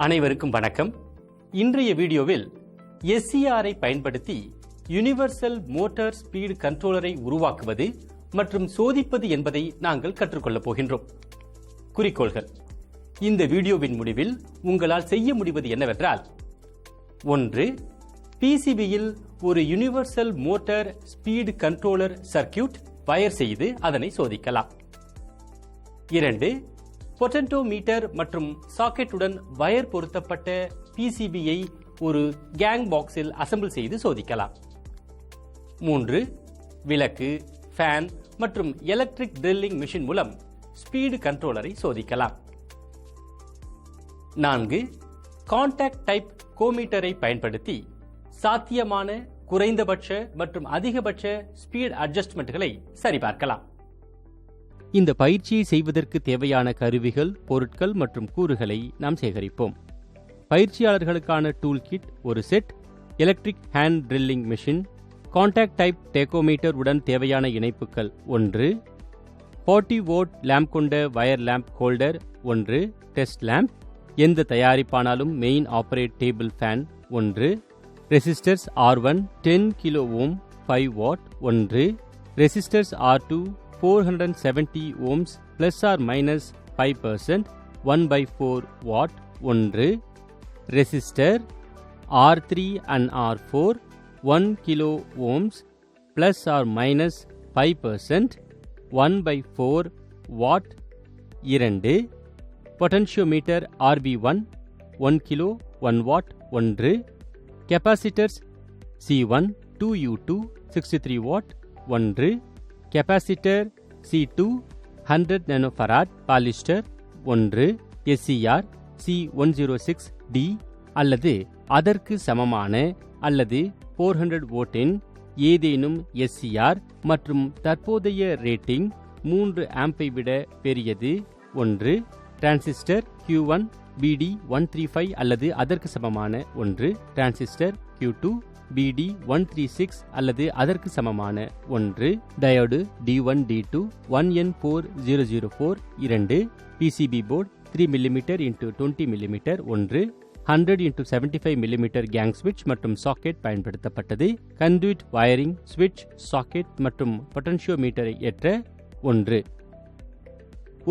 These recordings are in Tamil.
அனைவருக்கும் வணக்கம். இன்றைய வீடியோவில் SCR பயன்படுத்தி யுனிவர்சல் மோட்டார் ஸ்பீடு கண்ட்ரோலரை உருவாக்குவது மற்றும் சோதிப்பது என்பதை நாங்கள் கற்றுக்கொள்ளப் போகின்றோம். குறிக்கோள்கள்: இந்த வீடியோவின் முடிவில் உங்களால் செய்ய முடிவது என்னவென்றால், 1. PCBயில் ஒரு universal motor speed controller circuit wire செய்து அதனை சோதிக்கலாம். 2. பொட்டென்டோமீட்டர் மற்றும் சாக்கெட்டுடன் வயர் பொருத்தப்பட்ட PCBயை ஒரு கேங் பாக்ஸில் அசெம்பிள் செய்து சோதிக்கலாம். 3. விளக்கு, ஃபேன் மற்றும் எலக்ட்ரிக் ட்ரில்லிங் மிஷின் மூலம் ஸ்பீடு கண்ட்ரோலரை சோதிக்கலாம். 4. கான்டாக்ட் டைப் கோமீட்டரை பயன்படுத்தி சாத்தியமான குறைந்தபட்ச மற்றும் அதிகபட்ச ஸ்பீட் அட்ஜஸ்ட்மெண்ட்களை சரிபார்க்கலாம். இந்த பயிற்சியை செய்வதற்கு தேவையான கருவிகள், பொருட்கள் மற்றும் கூறுகளை நாம் சேகரிப்போம். பயிற்சியாளர்களுக்கான டூல் கிட் ஒரு செட், electric hand drilling machine, contact type tachometer உடன் தேவையான இணைப்புகள் 1, 40 வோல்ட் லேம்ப் கொண்ட wire lamp holder 1, test lamp, எந்த தயாரிப்பானாலும் main operate table fan 1, resistors R1 10 kilo ohm 5 watt 1, resistors R2 470 ohms plus or minus 5% 1/4 watt 1, resistor R3 and R4 1 kilo ohms plus or minus 5% 1/4 watt 2, potentiometer RB1 1 kilo 1 watt 1, capacitors C1 2U2 63 watt 1, capacitor C2 100 nanofarad polyester 1, SCR C106D அல்லது அதற்கு சமமான அல்லது 400 வோல்ட்டின் ஏதேனும் SCR மற்றும் தற்போதைய ரேட்டிங் 3 ஆம்பை விட பெரியது 1, டிரான்சிஸ்டர் Q1 BD135 அல்லது அதற்கு சமமான 1, டிரான்சிஸ்டர் Q2 BD136 அல்லது அதற்கு சமமான 1, diode D1 D2 1N4004 2, PCB board 3 mm x 20 mm 1, 100 x 75 mm gang ஸ்விட்ச் மற்றும் சாக்கெட் பயன்படுத்தப்பட்டது. கன்டுயிட் வயரிங், ஸ்விட்ச், சாக்கெட் மற்றும் பொட்டென்ஷியோமீட்டரை ஏற்ற 1.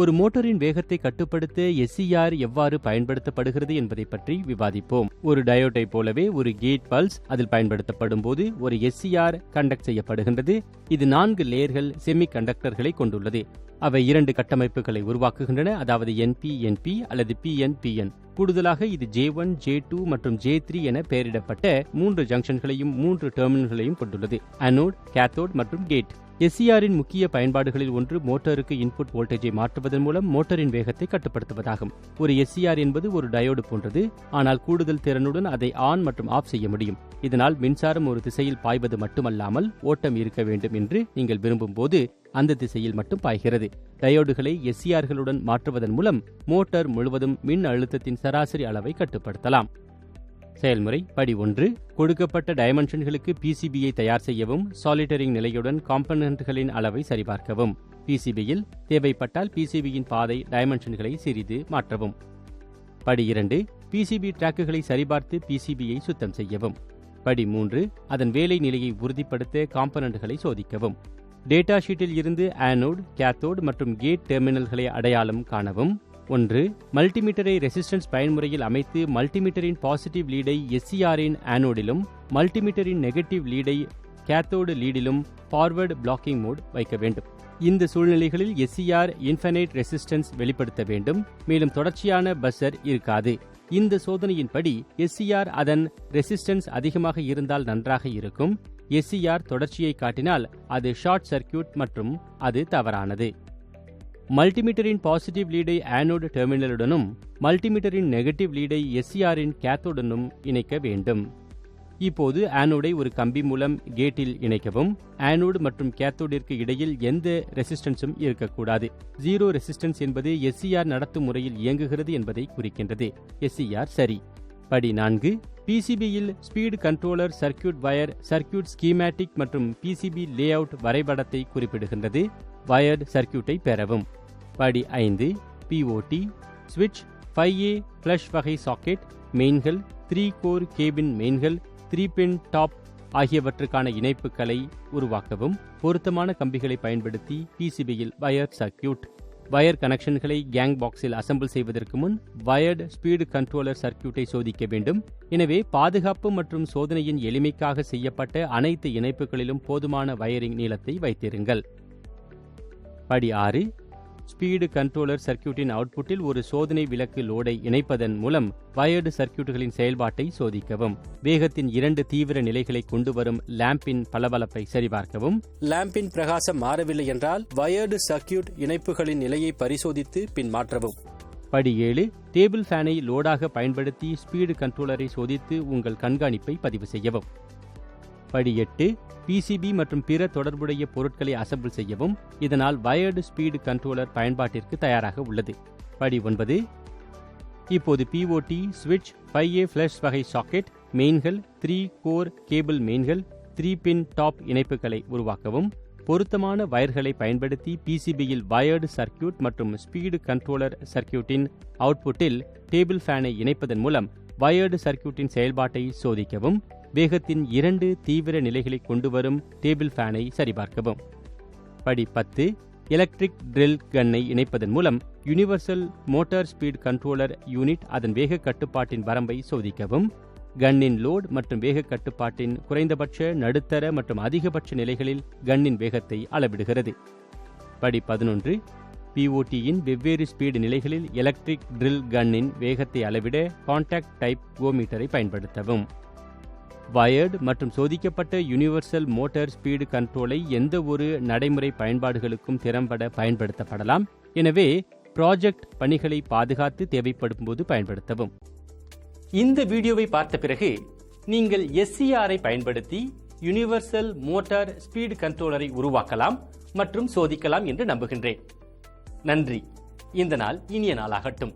ஒரு மோட்டரின் வேகத்தை கட்டுப்படுத்த SCR எவ்வாறு பயன்படுத்தப்படுகிறது என்பதை பற்றி விவாதிப்போம். ஒரு டயோட்டை போலவே ஒரு கேட் பல்ஸ் அதில் பயன்படுத்தப்படும் போது ஒரு SCR கண்டக்ட் செய்யப்படுகின்றது. இது 4 லேயர்கள் செமி கண்டக்டர்களை கொண்டுள்ளது. அவை 2 கட்டமைப்புகளை உருவாக்குகின்றன, அதாவது NP-NP அல்லது PN-PN. கூடுதலாக இது J1, J2 மற்றும் J3 என பெயரிடப்பட்ட 3 ஜங்ஷன்களையும் 3 டெர்மினல்களையும் கொண்டுள்ளது: அனோட், கேத்தோட் மற்றும் கேட். SCRின் முக்கிய பயன்பாடுகளில் ஒன்று மோட்டருக்கு இன்புட் வோல்டேஜை மாற்றுவதன் மூலம் மோட்டரின் வேகத்தை கட்டுப்படுத்துவதாகும். ஒரு SCR என்பது ஒரு டயோடு போன்றது, ஆனால் கூடுதல் திறனுடன் அதை ஆன் மற்றும் ஆஃப் செய்ய முடியும். இதனால் மின்சாரம் ஒரு திசையில் பாய்வது மட்டுமல்லாமல் ஓட்டம் இருக்க வேண்டும் என்று நீங்கள் விரும்பும் போது அந்த திசையில் மட்டும் பாய்கிறது. டயோடுகளை SCRகளுடன் மாற்றுவதன் மூலம் மோட்டார் முழுவதும் மின் அழுத்தத்தின் சராசரி அளவை கட்டுப்படுத்தலாம். செயல்முறை படி 1. கொடுக்கப்பட்ட டைமென்ஷன்களுக்கு PCBயை தயார் செய்யவும், சாலிடரிங் நிலையுடன் காம்பனன்ட்களின் அளவை சரிபார்க்கவும். PCBயில் தேவைப்பட்டால் PCBயின் பாதை டைமென்ஷன்களை சிறிது மாற்றவும். படி 2. PCB டிராக்குகளை சரிபார்த்து PCBயை சுத்தம் செய்யவும். படி 3. அதன் வேலை நிலையை உறுதிப்படுத்த காம்பனன்ட்களை சோதிக்கவும். டேட்டா ஷீட்டில் இருந்து ஆனோட், கேத்தோட் மற்றும் கேட் டெர்மினல்களை அடையாளம் காணவும். 1. மல்டிமீட்டரை ரெசிஸ்டன்ஸ் பயன்முறையில் அமைத்து மல்டிமீட்டரின் பாசிட்டிவ் லீடை SCRின் ஆனோடிலும் மல்டிமீட்டரின் நெகட்டிவ் லீடை கேத்தோடு லீடிலும் ஃபார்வர்டு பிளாக்கிங் மோட் வைக்க வேண்டும். இந்த சூழ்நிலைகளில் SCR இன்ஃபைனைட் ரெசிஸ்டன்ஸ் வெளிப்படுத்த வேண்டும், மேலும் தொடர்ச்சியான பஸ்ஸர் இருக்காது. இந்த சோதனையின்படி SCR அதன் ரெசிஸ்டன்ஸ் அதிகமாக இருந்தால் நன்றாக இருக்கும். SCR தொடர்ச்சியை காட்டினால் அது ஷார்ட் சர்க்யூட் மற்றும் அது தவறானது. மல்டிமீட்டரின் பாசிட்டிவ் லீடை ஆனோடு டெர்மினலுடனும் மல்டிமீட்டரின் நெகட்டிவ் லீடை SCRின் கேத்தோடுடனும் இணைக்க வேண்டும். இப்போது ஆனோடை ஒரு கம்பி மூலம் கேட்டில் இணைக்கவும். ஆனோடு மற்றும் கேத்தோடிற்கு இடையில் எந்த ரெசிஸ்டன்ஸும் இருக்கக்கூடாது. 0 ரெசிஸ்டன்ஸ் என்பது SCR நடத்தும் முறையில் இயங்குகிறது என்பதை குறிக்கின்றது. SCR சரி. படி 4. PCBயில் speed controller circuit wire, circuit schematic மற்றும் PCB லேஅவுட் வரைபடத்தை குறிப்பிடுகின்றது. வயர்டு சர்க்யூட்டை பெறவும். படி 5. POT, ஸ்விட்ச், 5A ஃப்ளஷ் வகை சாக்கெட் மெயின்கள், 3 கோர் கேபின் மெயின்கள், 3 பின் டாப் ஆகியவற்றுக்கான இணைப்புகளை உருவாக்கவும். பொருத்தமான கம்பிகளை பயன்படுத்தி பிசிபியில் வயர் சர்க்கியூட். வயர் கனெக்ஷன்களை கேங் பாக்ஸில் அசெம்பிள் செய்வதற்கு முன் வயர்டு ஸ்பீடு கண்ட்ரோலர் சர்க்கியூட்டை சோதிக்க வேண்டும். எனவே பாதுகாப்பு மற்றும் சோதனையின் எளிமைக்காக செய்யப்பட்ட அனைத்து இணைப்புகளிலும் போதுமான வயரிங் நீளத்தை வைத்திருங்கள். படி 6. ஸ்பீடு கண்ட்ரோலர் சர்க்கியூட்டின் அவுட்புட்டில் ஒரு சோதனை விளக்கு லோடை இணைப்பதன் மூலம் வயர்டு சர்க்கியூட்டுகளின் செயல்பாட்டை சோதிக்கவும். வேகத்தின் 2 தீவிர நிலைகளை கொண்டு வரும் லேம்பின் பளபளப்பை சரிபார்க்கவும். லேம்பின் பிரகாசம் மாறவில்லை என்றால் வயர்டு சர்க்கியூட் இணைப்புகளின் நிலையை பரிசோதித்து பின் மாற்றவும். படி 7. டேபிள் ஃபேனை லோடாக பயன்படுத்தி ஸ்பீடு கண்ட்ரோலரை சோதித்து உங்கள் கண்காணிப்பை பதிவு செய்யவும். படி 8. பிசிபி மற்றும் பிற தொடர்புடைய பொருட்களை அசெம்பிள் செய்யவும். இதனால் வயர்டு ஸ்பீடு கண்ட்ரோலர் பயன்பாட்டிற்கு தயாராக உள்ளது. படி 9. இப்போது பிஓடி ஸ்விட்ச், 5A ஃப்ளஷ் வகை சாக்கெட் மெயின்கள், 3 கோர் கேபிள் மெயின்கள், 3 பின் டாப் இணைப்புகளை உருவாக்கவும். பொருத்தமான வயர்களை பயன்படுத்தி பிசிபியில் வயர்டு சர்க்கியூட் மற்றும் ஸ்பீடு கண்ட்ரோலர் சர்க்கியூட்டின் அவுட்புட்டில் டேபிள் ஃபேனை இணைப்பதன் மூலம் வயர்டு சர்க்கியூட்டின் செயல்பாட்டை சோதிக்கவும். வேகத்தின் 2 தீவிர நிலைகளை கொண்டு வரும் டேபிள் ஃபேனை சரிபார்க்கவும். படி 10. எலக்ட்ரிக் ட்ரில் கன்னை இணைப்பதன் மூலம் universal motor speed controller unit அதன் வேக கட்டுப்பாட்டின் வரம்பை சோதிக்கவும். கன்னின் லோட் மற்றும் வேக கட்டுப்பாட்டின் குறைந்தபட்ச, நடுத்தர மற்றும் அதிகபட்ச நிலைகளில் கன்னின் வேகத்தை அளவிடுகிறது. படி 11. பிஓடியின் வெவ்வேறு ஸ்பீடு நிலைகளில் எலக்ட்ரிக் ட்ரில் கன்னின் வேகத்தை அளவிட கான்டாக்ட் டைப் ஓமீட்டரை பயன்படுத்தவும். வயர்டு மற்றும் சோதிக்கப்பட்ட யூனிவர்சல் மோட்டார் ஸ்பீடு கண்ட்ரோலை எந்த ஒரு நடைமுறை பயன்பாடுகளுக்கும் திறம்பட பயன்படுத்தப்படலாம். எனவே ப்ராஜெக்ட் பணிகளை பாதுகாத்து தேவைப்படும் போது பயன்படுத்தவும். இந்த வீடியோவை பார்த்த பிறகு நீங்கள் SCRஐ பயன்படுத்தி யூனிவர்சல் மோட்டார் ஸ்பீடு கண்ட்ரோலரை உருவாக்கலாம் மற்றும் சோதிக்கலாம் என்று நம்புகின்றேன். நன்றி. இந்த நாள் இனிய நாளாகட்டும்.